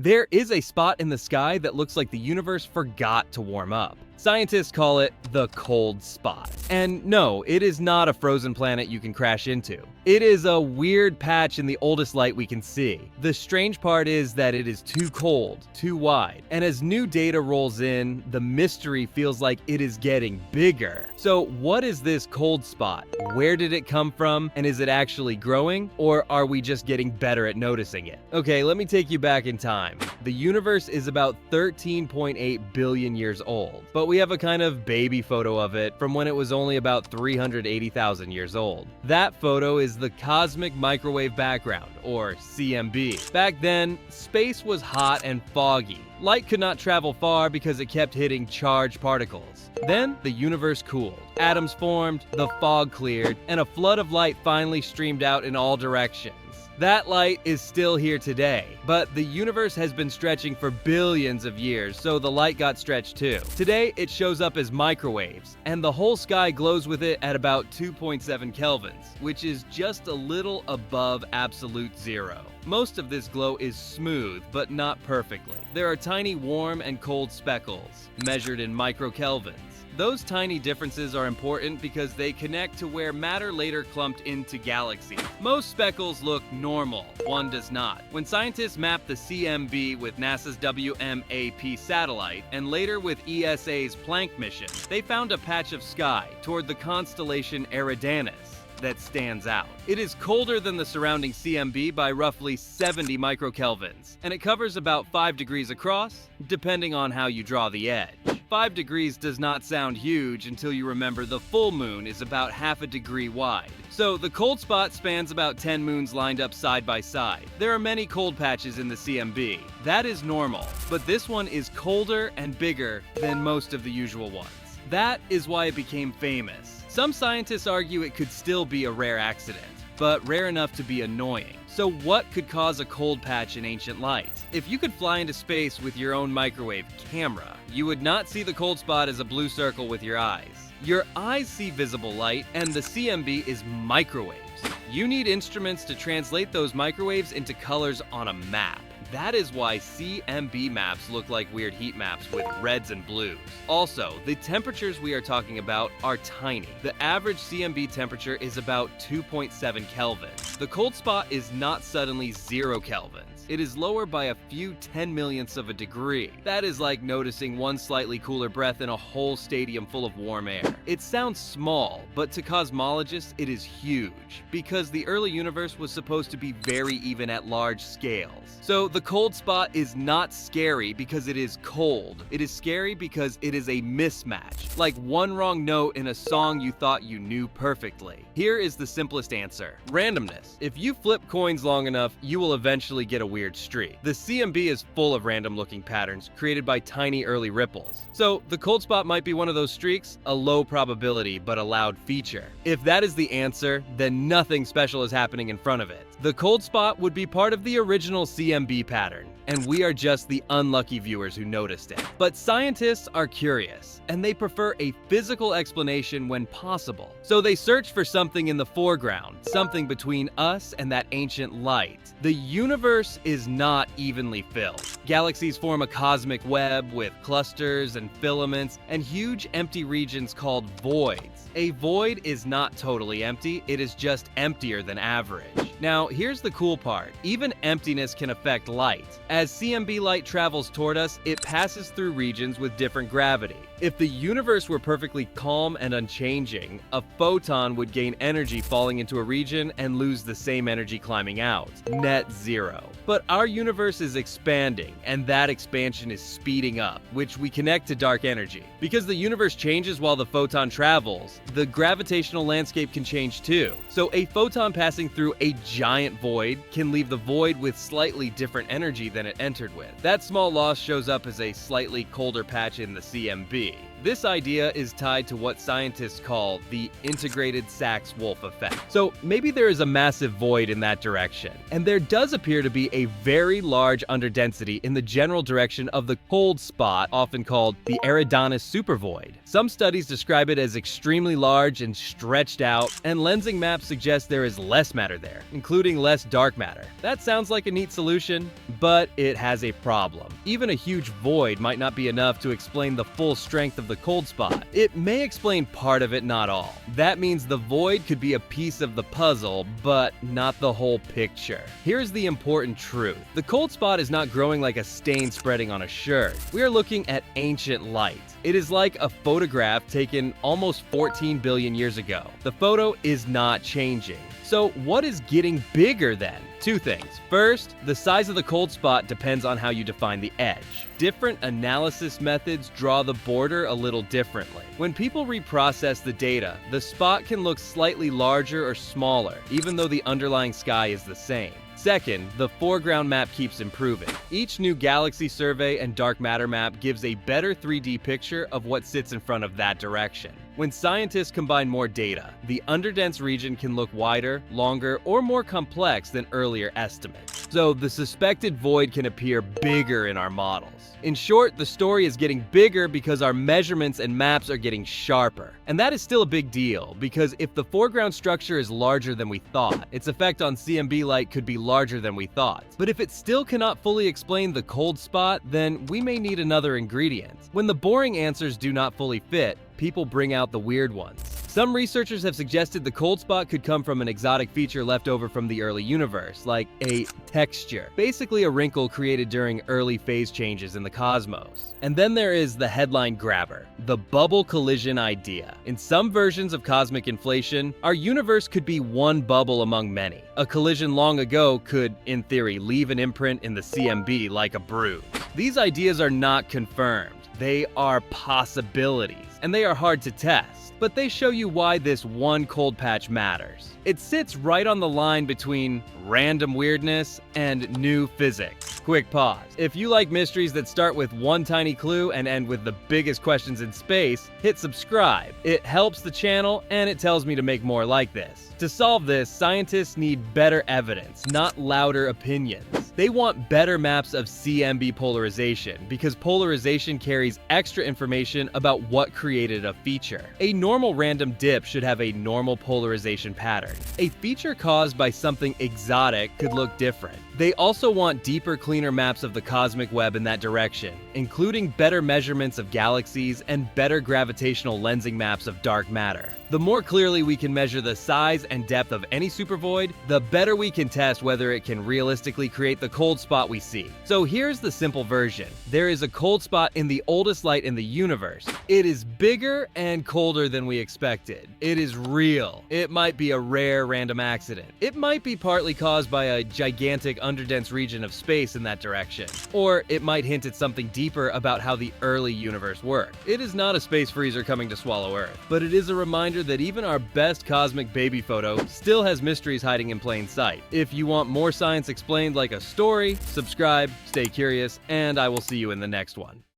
There is a spot in the sky that looks like the universe forgot to warm up. Scientists call it the cold spot. And no, it is not a frozen planet you can crash into. It is a weird patch in the oldest light we can see. The strange part is that it is too cold, too wide, and as new data rolls in, the mystery feels like it is getting bigger. So what is this cold spot? Where did it come from? And is it actually growing? Or are we just getting better at noticing it? Okay, let me take you back in time. The universe is about 13.8 billion years old, but we have a kind of baby photo of it from when it was only about 380,000 years old. That photo is the cosmic microwave background, or CMB. Back then, space was hot and foggy. Light could not travel far because it kept hitting charged particles. Then, the universe cooled. Atoms formed, the fog cleared, and a flood of light finally streamed out in all directions. That light is still here today, but the universe has been stretching for billions of years, so the light got stretched too. Today, it shows up as microwaves, and the whole sky glows with it at about 2.7 kelvins, which is just a little above absolute zero. Most of this glow is smooth, but not perfectly. There are tiny warm and cold speckles, measured in microkelvins. Those tiny differences are important because they connect to where matter later clumped into galaxies. Most speckles look normal, one does not. When scientists mapped the CMB with NASA's WMAP satellite, and later with ESA's Planck mission, they found a patch of sky toward the constellation Eridanus that stands out. It is colder than the surrounding CMB by roughly 70 microkelvins, and it covers about 5 degrees across, depending on how you draw the edge. 5 degrees does not sound huge until you remember the full moon is about half a degree wide. So the cold spot spans about 10 moons lined up side by side. There are many cold patches in the CMB. That is normal, but this one is colder and bigger than most of the usual ones. That is why it became famous. Some scientists argue it could still be a rare accident, but rare enough to be annoying. So what could cause a cold patch in ancient light? If you could fly into space with your own microwave camera, you would not see the cold spot as a blue circle with your eyes. Your eyes see visible light, and the CMB is microwaves. You need instruments to translate those microwaves into colors on a map. That is why CMB maps look like weird heat maps with reds and blues. Also, the temperatures we are talking about are tiny. The average CMB temperature is about 2.7 kelvins. The cold spot is not suddenly 0 kelvins. It is lower by a few 10 millionths of a degree. That is like noticing one slightly cooler breath in a whole stadium full of warm air. It sounds small, but to cosmologists it is huge, because the early universe was supposed to be very even at large scales. So the cold spot is not scary because it is cold. It is scary because it is a mismatch, like one wrong note in a song you thought you knew perfectly. Here is the simplest answer: randomness. If you flip coins long enough, you will eventually get a weird streak. The CMB is full of random looking patterns created by tiny early ripples. So the cold spot might be one of those streaks, a low probability but a loud feature. If that is the answer, then nothing special is happening in front of it. The cold spot would be part of the original CMB pattern, and we are just the unlucky viewers who noticed it. But scientists are curious, and they prefer a physical explanation when possible. So they search for something in the foreground, something between us and that ancient light. The universe is not evenly filled. Galaxies form a cosmic web with clusters and filaments and huge empty regions called voids. A void is not totally empty, it is just emptier than average. Now, here's the cool part. Even emptiness can affect light. As CMB light travels toward us, it passes through regions with different gravity. If the universe were perfectly calm and unchanging, a photon would gain energy falling into a region and lose the same energy climbing out. Net zero. But our universe is expanding, and that expansion is speeding up, which we connect to dark energy. Because the universe changes while the photon travels, the gravitational landscape can change too. So a photon passing through a giant void can leave the void with slightly different energy than it entered with. That small loss shows up as a slightly colder patch in the CMB. This idea is tied to what scientists call the integrated Sachs-Wolf effect. So maybe there is a massive void in that direction, and there does appear to be a very large underdensity in the general direction of the cold spot, often called the Eridanus supervoid. Some studies describe it as extremely large and stretched out, and lensing maps suggest there is less matter there, including less dark matter. That sounds like a neat solution, but it has a problem. Even a huge void might not be enough to explain the full strength of the cold spot. It may explain part of it, not all. That means the void could be a piece of the puzzle, but not the whole picture. Here's the important truth. The cold spot is not growing like a stain spreading on a shirt. We are looking at ancient light. It is like a photograph taken almost 14 billion years ago. The photo is not changing. So what is getting bigger then? Two things. First, the size of the cold spot depends on how you define the edge. Different analysis methods draw the border a little differently. When people reprocess the data, the spot can look slightly larger or smaller, even though the underlying sky is the same. Second, the foreground map keeps improving. Each new galaxy survey and dark matter map gives a better 3D picture of what sits in front of that direction. When scientists combine more data, the underdense region can look wider, longer, or more complex than earlier estimates. So the suspected void can appear bigger in our models. In short, the story is getting bigger because our measurements and maps are getting sharper. And that is still a big deal, because if the foreground structure is larger than we thought, its effect on CMB light could be larger than we thought. But if it still cannot fully explain the cold spot, then we may need another ingredient. When the boring answers do not fully fit, people bring out the weird ones. Some researchers have suggested the cold spot could come from an exotic feature left over from the early universe, like a texture, basically a wrinkle created during early phase changes in the cosmos. And then there is the headline grabber, the bubble collision idea. In some versions of cosmic inflation, our universe could be one bubble among many. A collision long ago could, in theory, leave an imprint in the CMB like a bruise. These ideas are not confirmed. They are possibilities, and they are hard to test, but they show you why this one cold patch matters. It sits right on the line between random weirdness and new physics. Quick pause. If you like mysteries that start with one tiny clue and end with the biggest questions in space, hit subscribe. It helps the channel, and it tells me to make more like this. To solve this, scientists need better evidence, not louder opinions. They want better maps of CMB polarization, because polarization carries extra information about what created a feature. A normal random dip should have a normal polarization pattern. A feature caused by something exotic could look different. They also want deeper, cleaner maps of the cosmic web in that direction, including better measurements of galaxies and better gravitational lensing maps of dark matter. The more clearly we can measure the size and depth of any supervoid, the better we can test whether it can realistically create the cold spot we see. So here's the simple version. There is a cold spot in the oldest light in the universe. It is bigger and colder than we expected. It is real. It might be a rare random accident. It might be partly caused by a gigantic underdense region of space in that direction. Or it might hint at something deeper about how the early universe worked. It is not a space freezer coming to swallow Earth, but it is a reminder that even our best cosmic baby photo still has mysteries hiding in plain sight. If you want more science explained like a story, subscribe, stay curious, and I will see you in the next one.